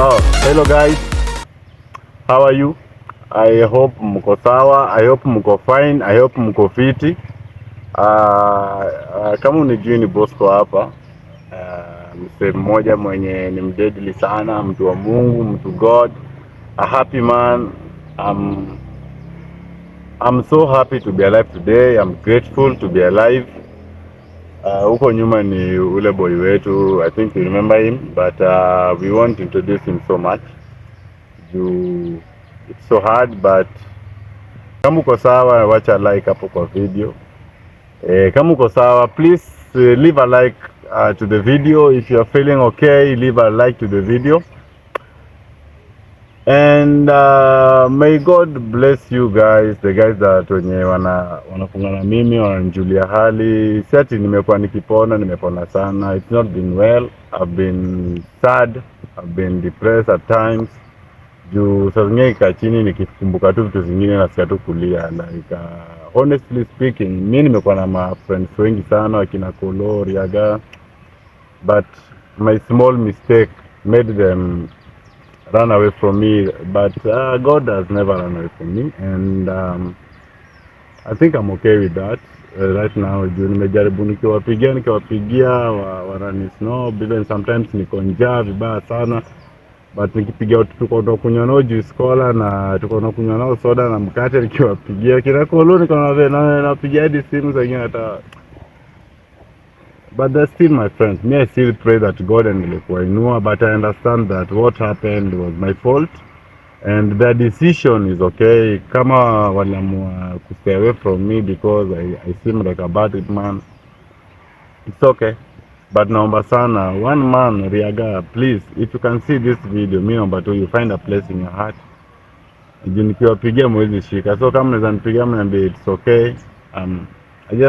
Oh, hello guys. How are you? I hope mko sawa. I hope mko fine. I hope mko fiti. Kama unijui ni Bosco hapa. Msee mmoja mwenye ni mdeadly sana, mtu wa Mungu, mtu God, a happy man. I'm so happy to be alive today. I'm grateful to be alive. Huko nyuma ni ule boy wetu. I think you remember him, but we won't introduce him so much. It's so hard, but kama uko sawa, wacha like hapo kwa video. Kama uko sawa, please leave a like to the video. If you are feeling okay, leave a like to the video. And may God bless you guys, the guys that wenye wanafunga na mimi, wananijulia hali. Si ati nimekuwa nimepona sana. It's not been well. I've been sad. I've been depressed at times. Juu saa zingine ikaa chini nikikumbuka tu vitu zingine nasikia tu kulia. Like honestly speaking, mimi nimekuwa na ma friends wengi sana wakina Kolo, Riaga, but my small mistake made them run away from me, but God has never run away from me, and I think I'm okay with that right now. Juu nimejaribu nikiwapigia warani snow bila, sometimes niko njaa vibaya sana, but nikipigia tuko kunywa nao juice cola na tuko kunywa nao soda na mkate, nikiwapigia kila Kolo niko napigia hadi simu zingine hata. But they're still my friends. Me, I still pray that God and kuwainua, but I understand that what happened was my fault, and the decision is okay. Kama waliamua to stay away from me because I seem like a bad man, it's okay. But naomba sana, one man, Riaga, please, if you can see this video, mi naomba tu you find a place in your heart. Nikiwapigia mwezi shika, so kama naweza nipigia mniambie it's okay. I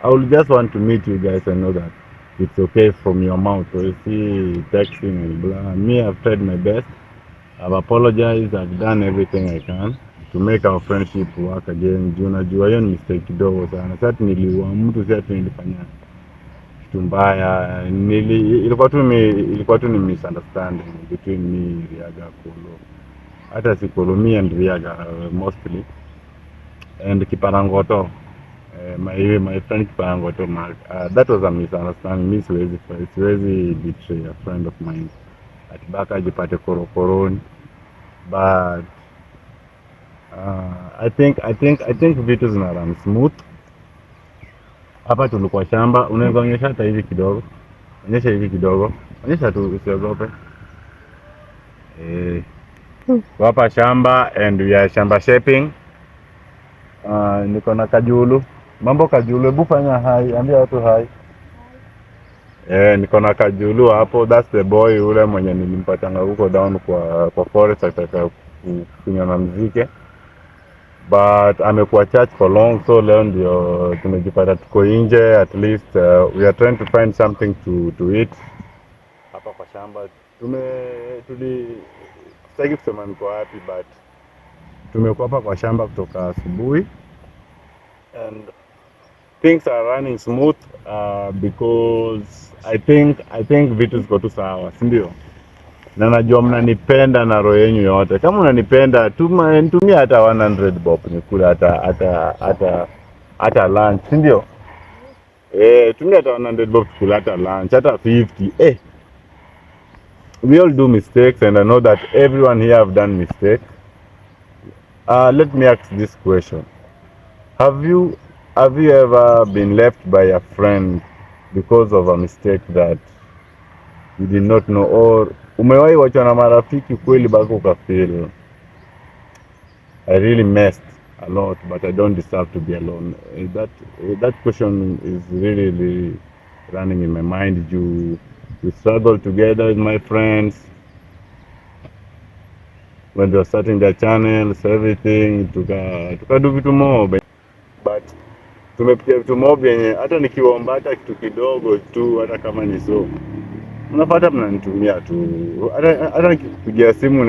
will just want to meet you guys and know that it's okay from your mouth. So you see texting and blah. Me, I've tried my best. I've apologized. I've done everything I can to make our friendship work again. Jua hiyo ni mistake kidogo sana. Sasa niliua mtu, sasa nilifanya kitu mbaya. Ilikuwa tu ni misunderstanding between me, Riaga, Kolo. Hata si Kolo, me and Riaga mostly. And Kiparangoto. My friend Kiparangoto Mark. That was a misunderstanding. Mi siwezi betray a friend of mine. Atibaka ajipate korokoroni. But I think vitu zina run smooth. Hapa tulikuwa shamba. Unaweza onyesha hata hivi kidogo. Onyesha hivi kidogo. Onyesha tu, usiogope. Hapa shamba and we are shamba shaping. Niko na Kajulu. Mambo Kajulu, hebu fanya hai, ambia watu hai. Niko na Kajulu hapo, that's the boy ule mwenye nilimpatanga huko down kwa forest akitaka kunywa na mzike. But amekuwa church for long, so leo ndio tumejipata tuko nje. At least we are trying to find something to eat hapa kwa shamba. Sitaki kusema niko happy, but tumekuwa hapa kwa shamba kutoka asubuhi and things are running smooth because I think vitu ziko tu sawa, si ndio? Na najua mnanipenda na roho yenu yote. Kama unanipenda nitumia hata 100 bob nikula hata lunch, si ndio? Tumia hata 100 bob tukula hata lunch, hata 50. We all do mistakes, and I know that everyone here have done mistakes. Let me ask this question. Have you ever been left by a friend because of a mistake that you did not know, or umewahi wachwa na marafiki kweli bado ukafeel I really messed a lot but I don't deserve to be alone? That question is really running in my mind. We struggle together with my friends when they were starting their channels, everything, tukadu vitu mob, but tumepitia vitu mob yenye hata nikiomba hata kitu kidogo tu, hata kama ni so unapata mnanitumia tu. Hata nikipigia simu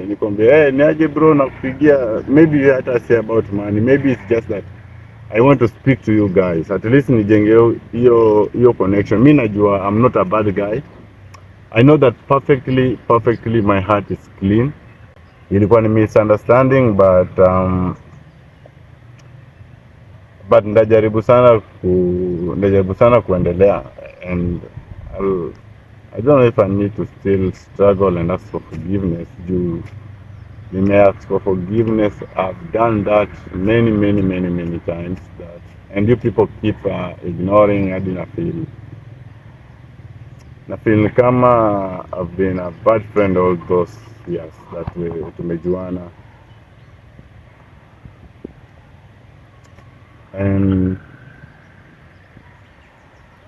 nikwambie niaje bro, nakupigia, maybe hata say about money, maybe it's just that I want to speak to you guys, at least nijenge hiyo connection. Mimi najua I'm not a bad guy, I know that perfectly my heart is clean. Ilikuwa ni misunderstanding but ndajaribu sana kuendelea, and I don't know if I need to still struggle and ask for forgiveness. May ask for forgiveness. I've done that many times, and you people keep ignoring. I didn't feel kama I've been a bad friend all those years that tumejuana, and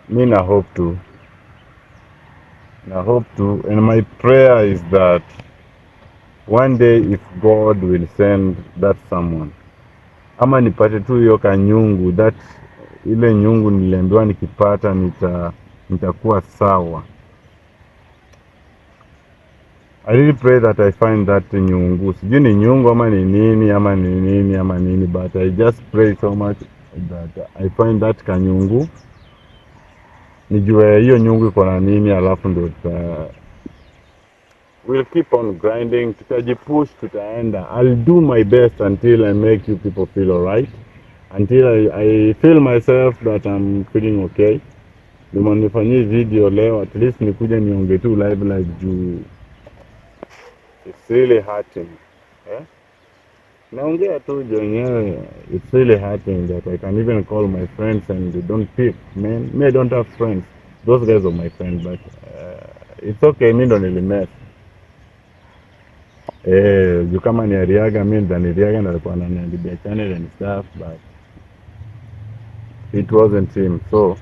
me na hope to, and my prayer is that one day if God will send that someone, ama nipate tu hiyo kanyungu, that ile nyungu niliambiwa nikipata nitakuwa sawa. I really pray that I find that nyungu. Sijui ni nyungu ama ni nini, but I just pray so much that I find that kanyungu, nijue hiyo nyungu iko na nini, alafu ndo we'll keep on grinding, tutajipush, tutaenda. I'll do my best until I make you people feel alright, until I feel myself that I'm feeling okay. Ndio nifanyie video leo, at least nikuja niongee tu live juu it's really hurting. Naongea tu jenyewe, it's really hurting that I can even call my friends and they don't pick. Man, me I don't have friends. Those guys are my friends, but it's okay, mi ndo nilimess. Juu kama ni Ariaga, mi ndaniriaga na alikuwa ananiambia channel and stuff, but it wasn't him. So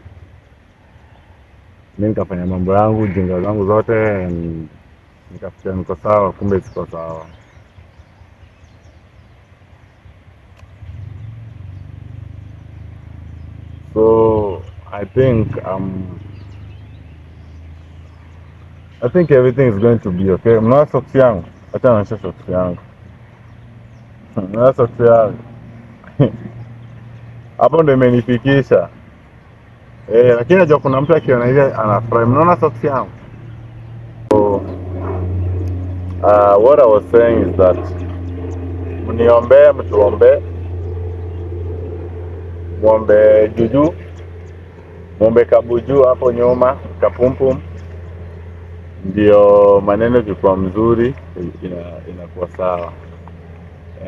mi nikafanya mambo yangu, jinga zangu zote, and nikafikia niko sawa, kumbe siko sawa. So I think everything is going to be okay. Mnaona socks yangu? Acha naonyesha socks yangu. Mnaona socks yangu? Hapo ndo imenifikisha. Lakini najua kuna mtu akiona ile anafurahi. Mnaona socks yangu? So what I was saying is that mniombee, mtuombee, muombe Juju, muombe Kabuju hapo nyuma, Kapumpum, ndio maneno kikuwa mzuri, inakuwa sawa.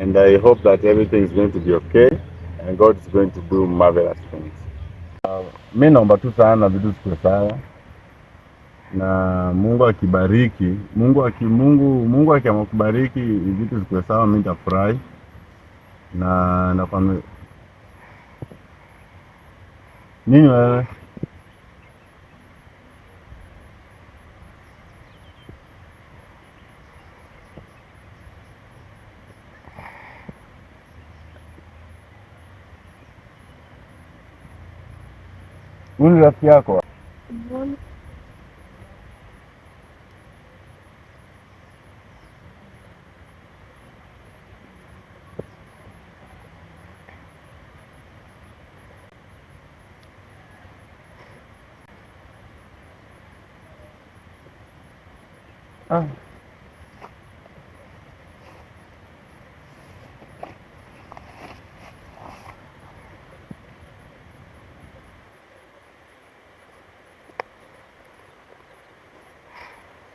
And I hope that everything is going to be okay and God is going to do marvelous things. Mi naomba tu sana vitu zikuwe sawa, na Mungu akibariki, Mungu akiamua kubariki vitu zikuwe sawa, mimi nitafurahi. Na kwa nini wewe? Huyu rafiki yako?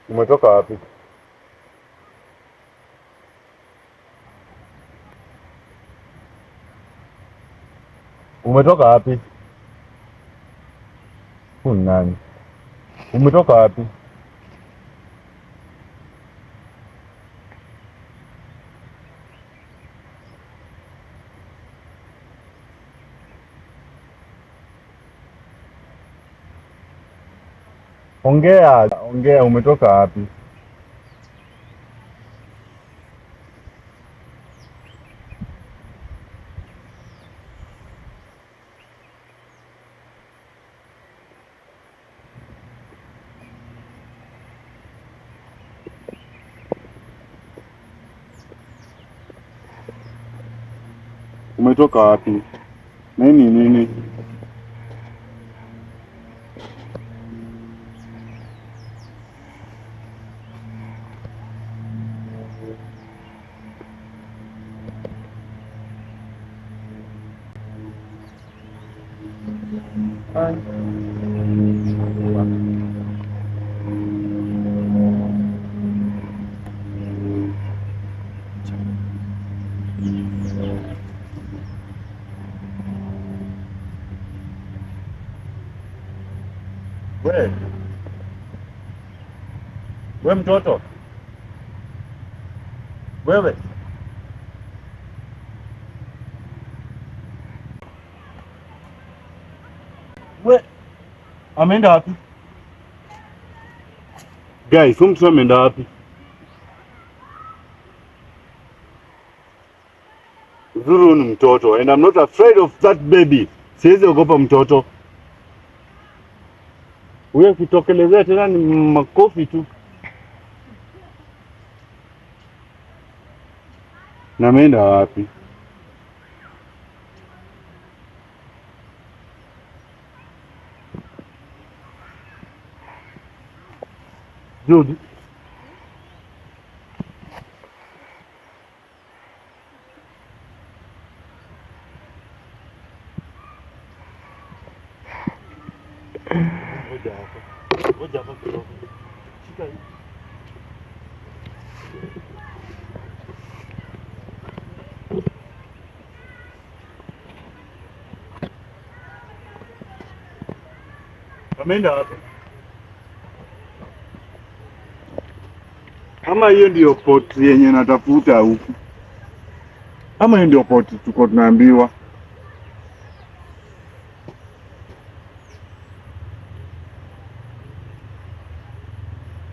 Umetoka wapi? Umetoka wapi? Nani? Umetoka wapi? Ongea, umetoka wapi? Umetoka wapi? Nini? Ai. We mtoto wewe, ameenda wapi? Guys, huyu mtoto ameenda wapi? Zuru ni mtoto and I'm not afraid of that baby. Siwezi ogopa mtoto. Huyo akitokelezea tena ni makofi tu. Na ameenda wapi? Judy. Ngoja hapa kidogo. Shika hii. Ameenda wapi? Ama hiyo ndio pot yenye natafuta huku? Ama hiyo ndio pot tuko tunaambiwa?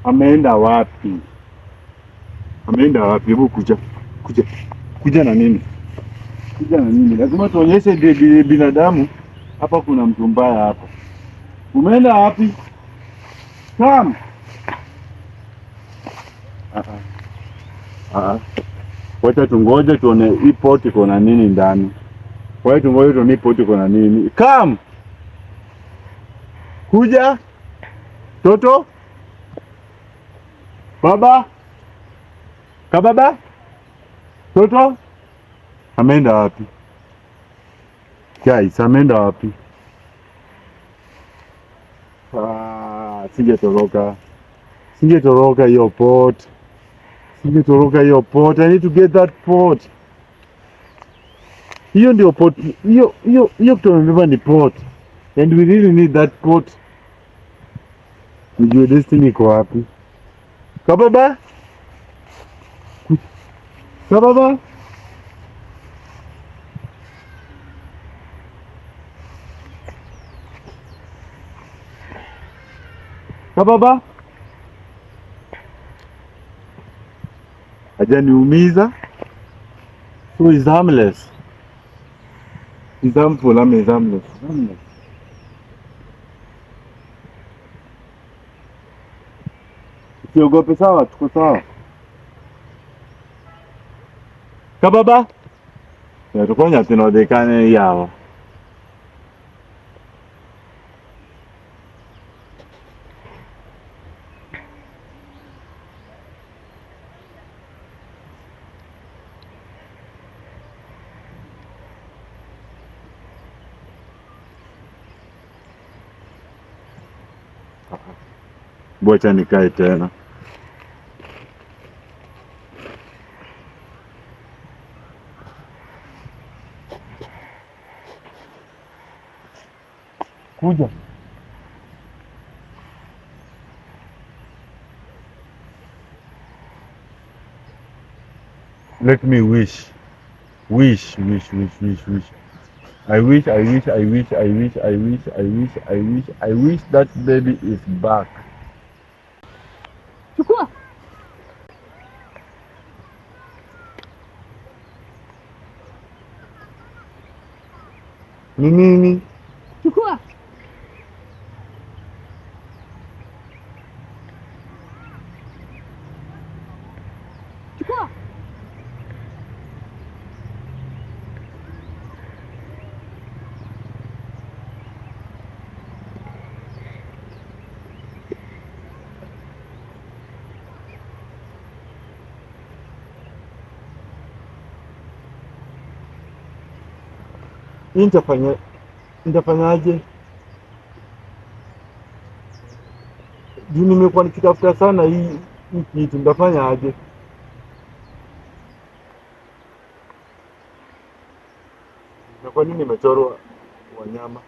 Ameenda wapi? Ameenda wapi? Hebu kuja na nini? Kuja na nini? Lazima tuonyeshe binadamu hapa kuna mtu mbaya hapa. Umeenda wapi? Come. Wacha tungoje tuone hii pot iko na nini ndani. Wacha tungoje tuone hii pot iko na nini. Come. Kuja. Toto. Baba. Kababa. Toto. Ameenda wapi? Guys, ameenda wapi? Singetoroka hiyo pot. Singetoroka hiyo pot. I need to get that pot. Hiyo ndio pot. Hiyo kutumebeba ni pot. And we really need that pot. Nijue Destiny iko wapi? Kababa? Kababa? Kababa? Hajaniumiza. So he's harmless. He's harmful, he's harmless. Usiogope, sawa, tuko sawa. Kababa? Ya tukonya tinodekane yawa. Bocha nikae tena. Kuja. Let me wish. Wish. I wish that baby is back. Chukua. Ni nini? Chukua. Chukua. Nitafanyaje? Juu nimekuwa nikitafuta sana hii kitu, ndafanya aje? Na kwa nini imechorwa wanyama?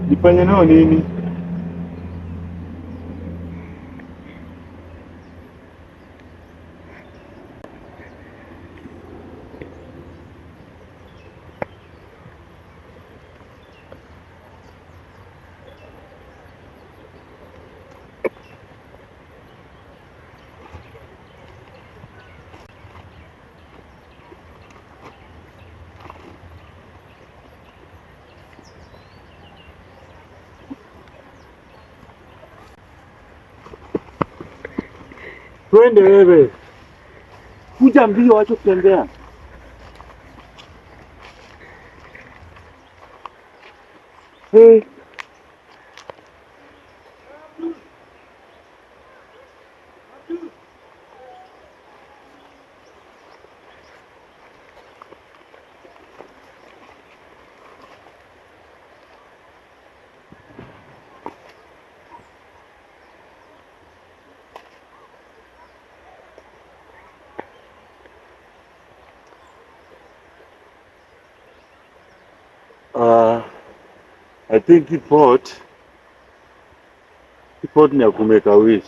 Nifanye nao nini? Twende wewe. Kuja mbio, acha kutembea. Hey. I think hii pot ni ya kumeka wish.